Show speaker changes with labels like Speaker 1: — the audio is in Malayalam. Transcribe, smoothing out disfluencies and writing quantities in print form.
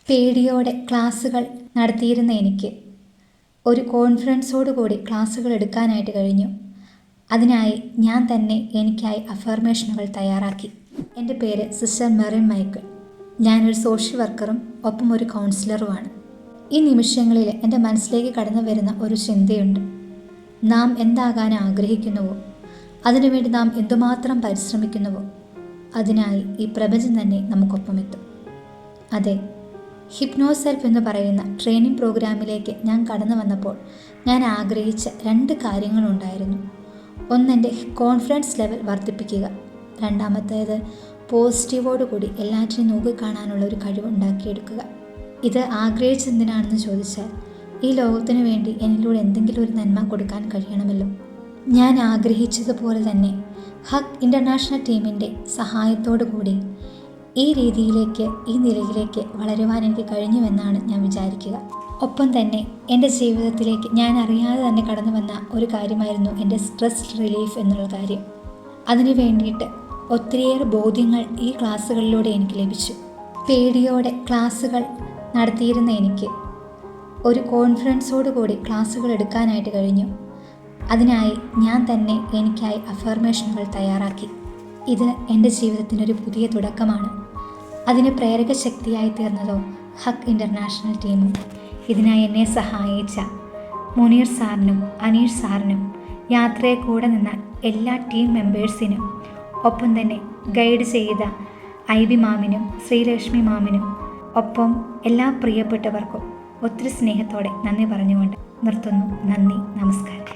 Speaker 1: പേടിയോടെ ക്ലാസ്സുകൾ നടത്തിയിരുന്ന എനിക്ക് ഒരു കോൺഫിഡൻസോടുകൂടി ക്ലാസ്സുകൾ എടുക്കാനായിട്ട് കഴിഞ്ഞു. അതിനായി ഞാൻ തന്നെ എനിക്കായി അഫർമേഷനുകൾ തയ്യാറാക്കി. എൻ്റെ പേര് സിസ്റ്റർ മെറിൻ മൈക്കിൾ. ഞാനൊരു സോഷ്യൽ വർക്കറും ഒപ്പം ഒരു കൗൺസിലറുമാണ്. ഈ നിമിഷങ്ങളിൽ എൻ്റെ മനസ്സിലേക്ക് കടന്നു വരുന്ന ഒരു ചിന്തയുണ്ട്. നാം എന്താകാൻ ആഗ്രഹിക്കുന്നുവോ, അതിനുവേണ്ടി നാം എന്തുമാത്രം പരിശ്രമിക്കുന്നുവോ, അതിനായി ഈ പ്രപഞ്ചം തന്നെ നമുക്കൊപ്പമെത്തും. അതെ, ഹിപ്നോസെൽഫ് എന്ന് പറയുന്ന ട്രെയിനിങ് പ്രോഗ്രാമിലേക്ക് ഞാൻ കടന്നു വന്നപ്പോൾ ഞാൻ ആഗ്രഹിച്ച 2 കാര്യങ്ങളുണ്ടായിരുന്നു. ഒന്ന്, എൻ്റെ കോൺഫിഡൻസ് ലെവൽ വർദ്ധിപ്പിക്കുക. രണ്ടാമത്തേത്, പോസിറ്റീവോടുകൂടി എല്ലാറ്റിനും നോക്കിക്കാണാനുള്ള ഒരു കഴിവുണ്ടാക്കിയെടുക്കുക. ഇത് ആഗ്രഹിച്ചെന്തിനാണെന്ന് ചോദിച്ചാൽ, ഈ ലോകത്തിനു വേണ്ടി എന്നിലൂടെ എന്തെങ്കിലും ഒരു നന്മ കൊടുക്കാൻ കഴിയണമല്ലോ. ഞാൻ ആഗ്രഹിച്ചതുപോലെ തന്നെ ഹഗ് ഇൻ്റർനാഷണൽ ടീമിൻ്റെ സഹായത്തോടു കൂടി ഈ രീതിയിലേക്ക്, ഈ നിലയിലേക്ക് വളരുവാൻ എനിക്ക് കഴിഞ്ഞുവെന്നാണ് ഞാൻ വിചാരിക്കുക. ഒപ്പം തന്നെ എൻ്റെ ജീവിതത്തിലേക്ക് ഞാൻ അറിയാതെ തന്നെ കടന്നു വന്ന ഒരു കാര്യമായിരുന്നു എൻ്റെ സ്ട്രെസ് റിലീഫ് എന്നുള്ള കാര്യം. അതിനു വേണ്ടിയിട്ട് ഒത്തിരിയേറെ ബോധ്യങ്ങൾ ഈ ക്ലാസ്സുകളിലൂടെ എനിക്ക് ലഭിച്ചു. പേടിയോടെ ക്ലാസ്സുകൾ നടത്തിയിരുന്ന എനിക്ക് ഒരു കോൺഫിഡൻസോടുകൂടി ക്ലാസ്സുകൾ എടുക്കാനായിട്ട് കഴിഞ്ഞു. അതിനായി ഞാൻ തന്നെ എനിക്കായി അഫർമേഷനുകൾ തയ്യാറാക്കി. ഇത് എൻ്റെ ജീവിതത്തിനൊരു പുതിയ തുടക്കമാണ്. അതിന് പ്രേരക ശക്തിയായി തീർന്നതോ ഹഗ് ഇൻ്റർനാഷണൽ ടീമും ഇതിനായി എന്നെ സഹായിച്ച മുനീർ സാറിനും അനീഷ് സാറിനും, യാത്രയെ കൂടെ നിന്ന എല്ലാ ടീം മെമ്പേഴ്സിനും, ഒപ്പം തന്നെ ഗൈഡ് ചെയ്ത ഐബി മാമിനും ശ്രീലക്ഷ്മി മാമിനും, ഒപ്പം എല്ലാ പ്രിയപ്പെട്ടവർക്കും ഒത്തിരി സ്നേഹത്തോടെ നന്ദി പറഞ്ഞുകൊണ്ട് നിർത്തുന്നു. നന്ദി, നമസ്കാരം.